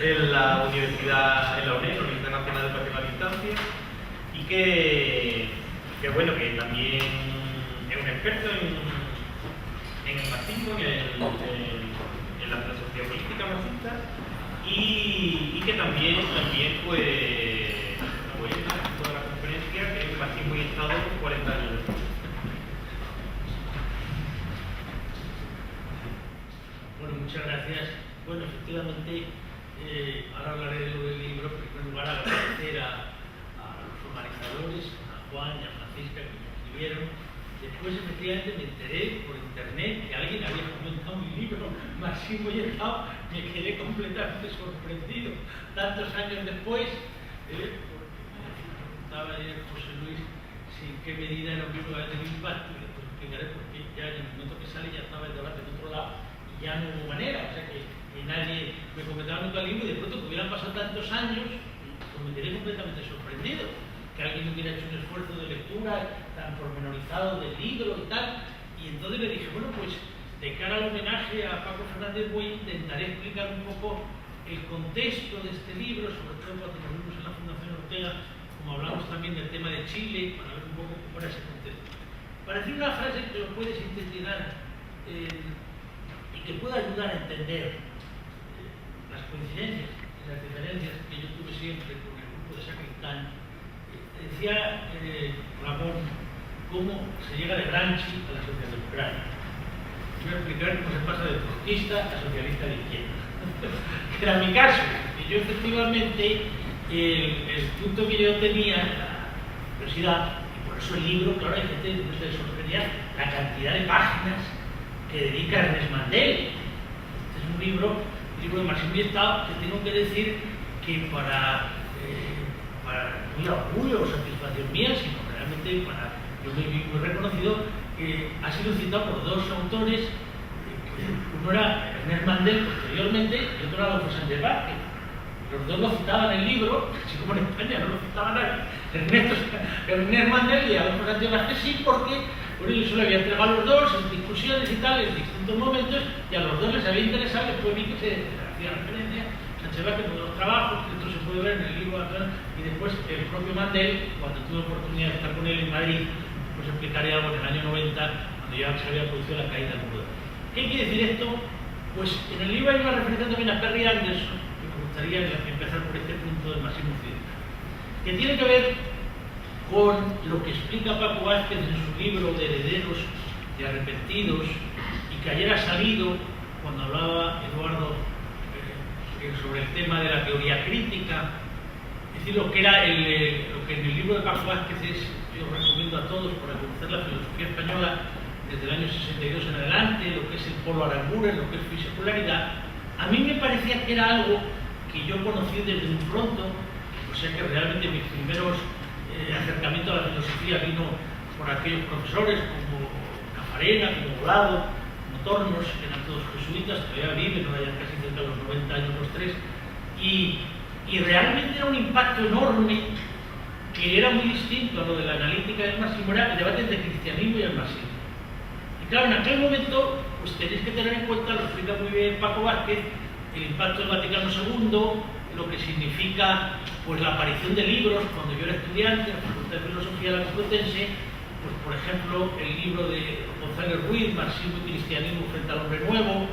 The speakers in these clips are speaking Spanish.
en la universidad, en la UNED, la Universidad Nacional de Educación a Distancia, y que bueno, que también es un experto en el marxismo, en la filosofía política marxista, y que también pues toda la conferencia, que es Marxismo y Estado 40 años después. Bueno, muchas gracias. Bueno, efectivamente, ahora hablaré de lo del libro, pero en primer lugar agradecer a los organizadores, a Juan y a Francisca, que me escribieron. Después, efectivamente, me enteré por internet que alguien había comentado mi libro, Marxismo y Estado. Me quedé completamente sorprendido. Tantos años después, porque me preguntaba José Luis si en qué medida era un libro que tenía impacto, y después explicaré por qué ya en el momento que sale ya estaba el debate en otro lado y ya no hubo manera. O sea que nadie me comentaba nunca el libro, y de pronto que hubieran pasado tantos años, pues me quedé completamente sorprendido. Que alguien hubiera hecho un esfuerzo de lectura tan pormenorizado del libro y tal. Y entonces le dije, bueno, pues de cara al homenaje a Paco Fernández intentaré explicar un poco el contexto de este libro, sobre todo cuando nos vimos en la Fundación Ortega, como hablamos también del tema de Chile, para ver un poco cómo era ese contexto. Para decir una frase que lo puede sintetizar y que pueda ayudar a entender las coincidencias y las diferencias que yo tuve siempre con el grupo de Sacristán. Decía Ramón cómo se llega de Gramsci a la socialdemocracia. Voy a explicar cómo se pasa de trotskista a socialista de izquierda. Era mi caso, que yo efectivamente el punto que yo tenía en la universidad, y por eso el libro, claro, hay gente que se sorprendía la cantidad de páginas que dedica Ernest Mandel. Este es un libro de Marxismo y Estado, que tengo que decir que para muy orgullo o satisfacción mía, sino realmente para yo muy reconocido, ha sido citado por dos autores. Uno era Ernest Mandel posteriormente y otro era Adolfo Sánchez Vázquez. Los dos lo citaban en el libro, así como en España no lo citaban nadie. Ernest Mandel y Adolfo Sánchez Vázquez sí, porque yo se lo había entregado a los dos en discusiones y tal, en distintos momentos, y a los dos les había interesado. Después vi que se hacía referencia Sánchez Vázquez con los trabajos, que esto se puede ver en el libro, y después el propio Mandel, cuando tuve oportunidad de estar con él en Madrid, pues explicaré algo en el año 90, cuando ya se había producido la caída del muro. ¿Qué quiere decir esto? Pues en el libro hay una referencia también a Perry Anderson, que me gustaría empezar por este punto del marxismo occidental, que tiene que ver con lo que explica Paco Vázquez en su libro de Herederos y Arrepentidos, y que ayer ha salido cuando hablaba Eduardo sobre el tema de la teoría crítica. Es decir, lo que en el libro de Paco Vázquez es, yo recomiendo a todos para conocer la filosofía española desde el año 62 en adelante, lo que es el polo Aranguren, lo que es fisecularidad. A mí me parecía que era algo que yo conocí desde muy pronto, o sea que realmente mis primeros acercamientos a la filosofía vino por aquellos profesores como Cafarena, como Volado, como Tornos, que eran todos jesuitas, que todavía viven, no hayan casi cerca de los 90 años los tres, y realmente era un impacto enorme, que era muy distinto a lo de la analítica del marxismo, era el debate entre el cristianismo y el marxismo. Y claro, en aquel momento, pues tenéis que tener en cuenta, lo explica muy bien Paco Vázquez, el impacto del Vaticano II, lo que significa pues la aparición de libros. Cuando yo era estudiante en la Facultad de Filosofía de la Complutense, pues por ejemplo el libro de González Ruiz, Marxismo y Cristianismo frente al hombre nuevo,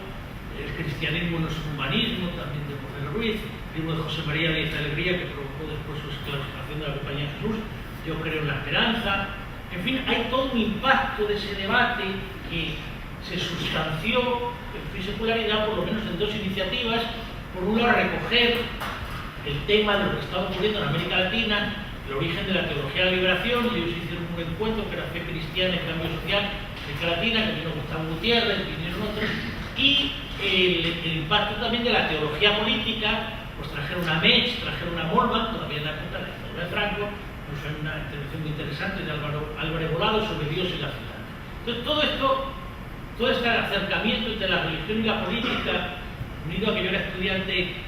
el cristianismo no es un humanismo, también de González Ruiz, el libro de José María Díaz Alegría, que provocó después su esclavización de la Compañía de Jesús, Yo creo en la esperanza. En fin, hay todo un impacto de ese debate que se sustanció en Fisecularidad, por lo menos en dos iniciativas. Por un lado, recoger el tema de lo que estaba ocurriendo en América Latina, el origen de la teología de la liberación, y ellos hicieron un encuentro que era Fe Cristiana y Cambio Social en América Latina, que vino Gustavo Gutiérrez, vinieron otros, y el impacto también de la teología política. Pues trajeron a Metz, trajeron a Molman, todavía en la época de la dictadura de Franco, pues hay una intervención muy interesante de Álvarez Volado sobre Dios y la ciudad. Entonces todo este acercamiento entre la religión y la política, unido a que yo era estudiante,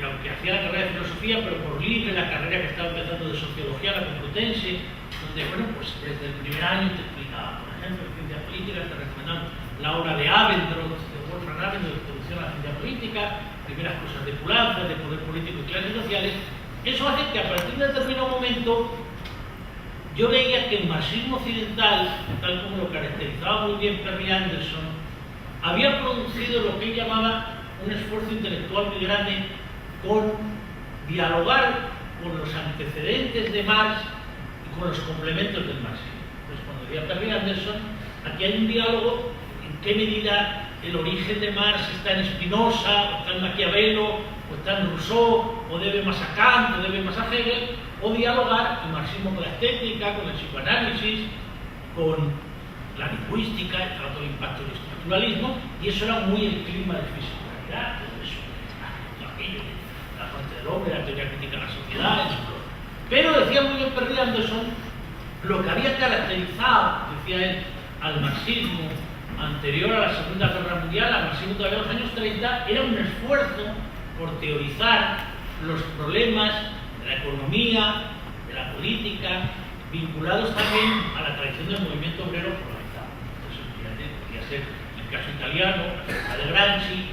aunque hacía la carrera de filosofía, pero por libre, la carrera que estaba empezando de sociología, la Complutense, donde, bueno, pues desde el primer año te explicaba, por ejemplo, en ciencias políticas, te recomendaban la obra de Abendroth, de Wolfgang Abendroth, Introducción a la Ciencia Política, primeras cosas de pulanza, de poder político y clases sociales. Eso hace que a partir de determinado momento yo veía que el marxismo occidental, tal como lo caracterizaba muy bien Perry Anderson, había producido lo que él llamaba un esfuerzo intelectual muy grande con dialogar con los antecedentes de Marx y con los complementos del marxismo. Entonces, cuando decía Perry Anderson, aquí hay un diálogo en qué medida el origen de Marx está en Spinoza, o está en Maquiavelo, o está en Rousseau, o debe más a Kant, o debe más a Hegel, o dialogar el marxismo con la estética, con el psicoanálisis, con la lingüística, el trato de impacto del estructuralismo, y eso era muy el clima de fisicalidad, todo eso, todo aquello, la parte del hombre, la teoría crítica de la sociedad, etc. Pero decía muy bien Perry Anderson, lo que había caracterizado, decía él, al marxismo anterior a la Segunda Guerra Mundial, al marxismo todavía de los años 30, era un esfuerzo por teorizar los problemas de la economía, de la política, vinculados también a la tradición del movimiento obrero organizado. Entonces, podría ser el caso italiano, la de Gramsci,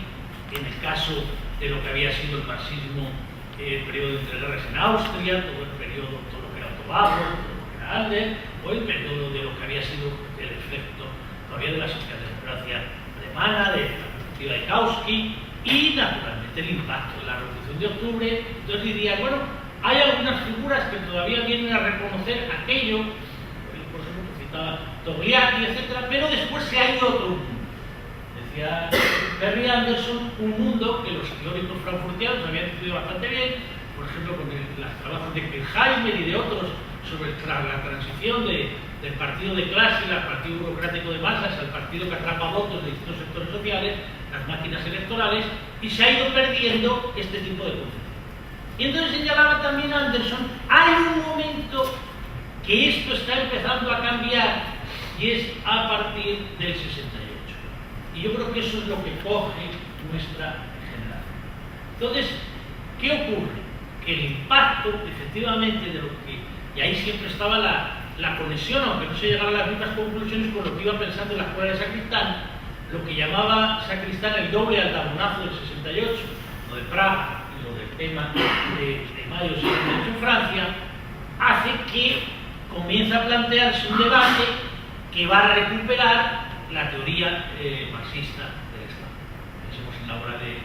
en el caso de lo que había sido el marxismo, el periodo de entreguerras en Austria, todo el periodo, todo lo que era Tobago, todo lo que era Ander, o el periodo de lo que había sido el efecto todavía de la socialdemocracia alemana, de la perspectiva de Kautsky, y naturalmente el impacto de la Revolución de Octubre. Entonces diría, bueno, hay algunas figuras que todavía vienen a reconocer aquello, por ejemplo, que citaba Togliatti, etc., pero después se ha ido otro mundo. Decía Perry Anderson, un mundo que los teóricos frankfurtianos habían estudiado bastante bien, por ejemplo, con los trabajos de Pirkheimer y de otros sobre la transición del partido de clase, al partido burocrático de masas, al partido que atrapa votos de distintos sectores sociales, las máquinas electorales, y se ha ido perdiendo este tipo de conceptos. Y entonces señalaba también Anderson, hay un momento que esto está empezando a cambiar, y es a partir del 68. Y yo creo que eso es lo que coge nuestra generación. Entonces, ¿qué ocurre? Que el impacto, efectivamente, de lo que... Y ahí siempre estaba la conexión, aunque no se llegara a las mismas conclusiones, con lo que iba pensando en la escuela de Sacristán, lo que llamaba Sacristán el doble aldabonazo del 68, lo de Praga y lo del tema de mayo del 68 en Francia, hace que comience a plantearse un debate que va a recuperar la teoría marxista del Estado. Pensemos en la obra de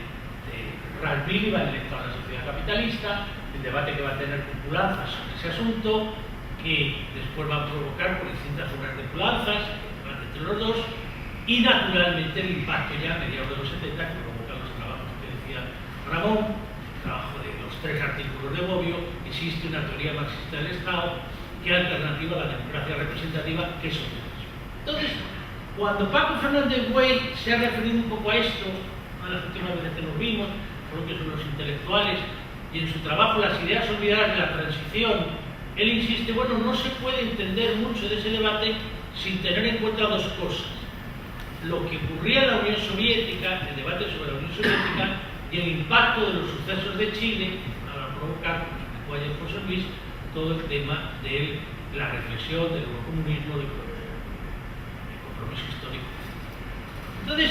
Ralph Miliband, el Estado de la sociedad capitalista, el debate que va a tener con Pulanzas sobre ese asunto, que después va a provocar por distintas obras de Pulanzas, entre los dos, y naturalmente el impacto ya a mediados de los 70 que provocan los trabajos que decía Ramón, el trabajo de los 3 artículos de Bobbio. Existe una teoría marxista del Estado que es alternativa a la democracia representativa, que es socialismo. Entonces, cuando Paco Fernández Buey se ha referido un poco a esto, a las últimas veces que nos vimos, por lo que son los intelectuales, y en su trabajo Las ideas olvidadas de la transición, él insiste, bueno, no se puede entender mucho de ese debate sin tener en cuenta 2 cosas. Lo que ocurría en la Unión Soviética, el debate sobre la Unión Soviética, y el impacto de los sucesos de Chile, para provocar, como explicó ayer José Luis, todo el tema de la reflexión del comunismo, del compromiso histórico. Entonces,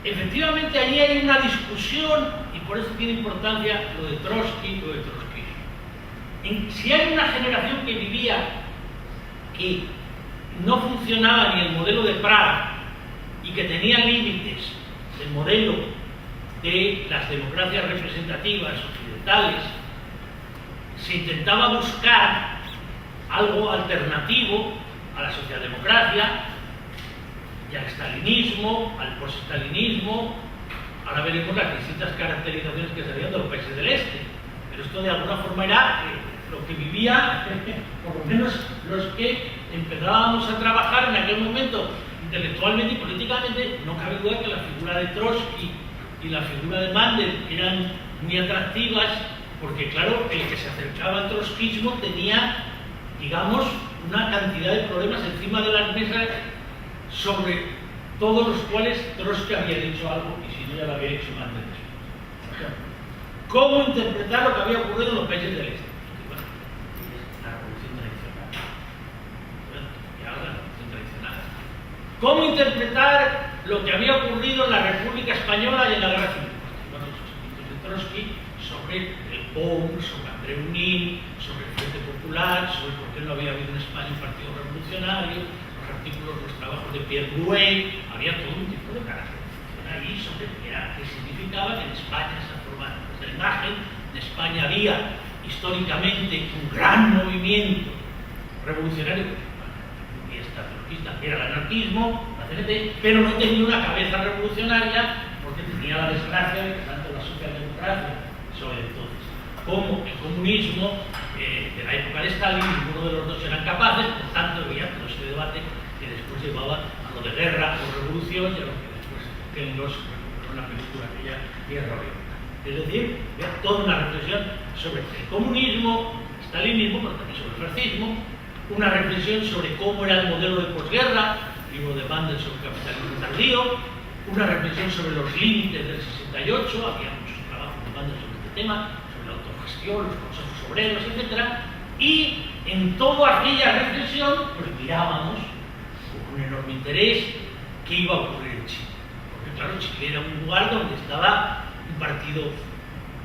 efectivamente, allí hay una discusión, y por eso tiene importancia lo de Trotsky, lo de trotskismo. Si hay una generación que vivía que no funcionaba ni el modelo de Praga y que tenía límites del modelo de las democracias representativas occidentales, se intentaba buscar algo alternativo a la socialdemocracia y al stalinismo, al post-stalinismo. Ahora veremos las distintas caracterizaciones que salían de los países del este, pero esto de alguna forma era lo que vivía, por lo menos los que empezábamos a trabajar en aquel momento intelectualmente y políticamente. No cabe duda que la figura de Trotsky y la figura de Mandel eran muy atractivas, porque claro, el que se acercaba al trotskismo tenía, digamos, una cantidad de problemas encima de las mesas sobre todos los cuales Trotsky había dicho algo, y si no ya lo había dicho Mandel. ¿Cómo interpretar lo que había ocurrido en los países del este? Bueno, la revolución tradicional. Bueno, y ahora la revolución tradicional. ¿Cómo interpretar lo que había ocurrido en la República Española y en la Guerra Civil. Bueno, los escritos de Trotsky sobre el POUM, sobre Andreu Nin, sobre el Frente Popular, sobre por qué no había habido en España un partido revolucionario, los artículos, los trabajos de Pierre Brouet, había todo un tipo de carácter ahí sobre qué significaba que en España se formara la imagen. En España había históricamente un gran movimiento revolucionario y trotskista, era el anarquismo, la CNT, pero no tenía una cabeza revolucionaria porque tenía la desgracia de que tanto la socialdemocracia, sobre entonces, como el comunismo de la época de Stalin, ninguno de los dos eran capaces, por tanto había todo ese debate que después llevaba a lo de guerra o revolución y a lo que después Kellos recuperó en la película aquella Guerra Violenta. Es decir, había toda una reflexión sobre el comunismo, el stalinismo, pero también sobre el fascismo, una reflexión sobre cómo era el modelo de posguerra, libro de Mandel sobre el capitalismo tardío, una reflexión sobre los límites del 68, había muchos trabajos de Mandel sobre este tema, sobre la autogestión, los consejos obreros, etc. Y en toda aquella reflexión, pues mirábamos con un enorme interés qué iba a ocurrir en Chile. Porque claro, Chile era un lugar donde estaba un partido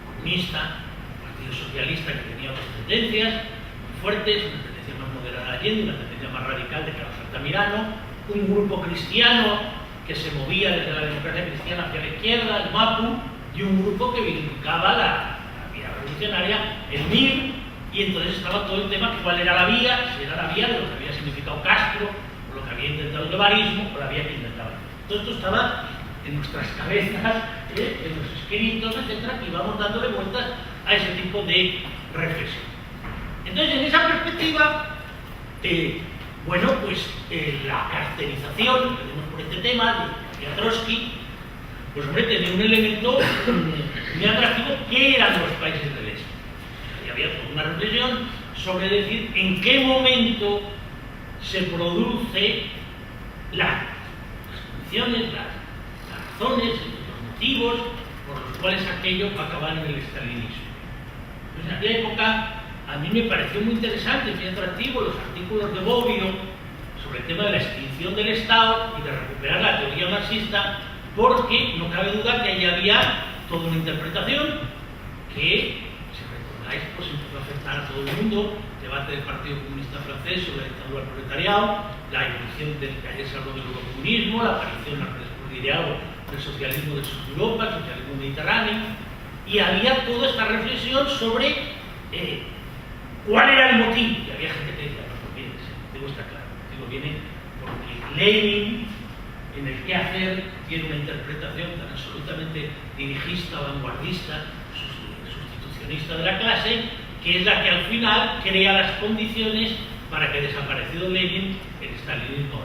comunista, un partido socialista que tenía otras tendencias muy fuertes, una tendencia más moderada de Allende, una tendencia más radical de Carlos Altamirano, un grupo cristiano que se movía desde la democracia cristiana hacia la izquierda, el MAPU, y un grupo que vindicaba la vía revolucionaria, el MIR, y entonces estaba todo el tema de cuál era la vía, si era la vía de lo que había significado Castro, o lo que había intentado el guevarismo, o la vía que intentaba. Todo esto estaba en nuestras cabezas, en los escritos, etcétera, que íbamos dándole vueltas a ese tipo de reflexión. Entonces, en esa perspectiva, bueno, pues la caracterización que tenemos por este tema de Trotsky, pues hombre, tenía un elemento muy atractivo que eran los países del este. Y había toda una reflexión sobre decir en qué momento se produce las condiciones, las razones, los motivos por los cuales aquello va a acabar en el estalinismo. Pues en aquella época a mí me pareció muy interesante, muy atractivo los artículos de Bobbio sobre el tema de la extinción del Estado y de recuperar la teoría marxista, porque no cabe duda que allí había toda una interpretación que, si recordáis, pues empezó a afectar a todo el mundo, el debate del Partido Comunista Francés sobre la dictadura del proletariado, la evolución del que ayer se habló del eurocomunismo, la aparición después de algo del socialismo del sur de Europa, el socialismo mediterráneo, y había toda esta reflexión sobre ¿cuál era el motivo? Y había gente que decía, no, pues bien, ese motivo está claro. El motivo viene porque Lenin, en el qué hacer, tiene una interpretación tan absolutamente dirigista, vanguardista, sustitucionista de la clase, que es la que al final crea las condiciones para que, desaparecido Lenin, el stalinismo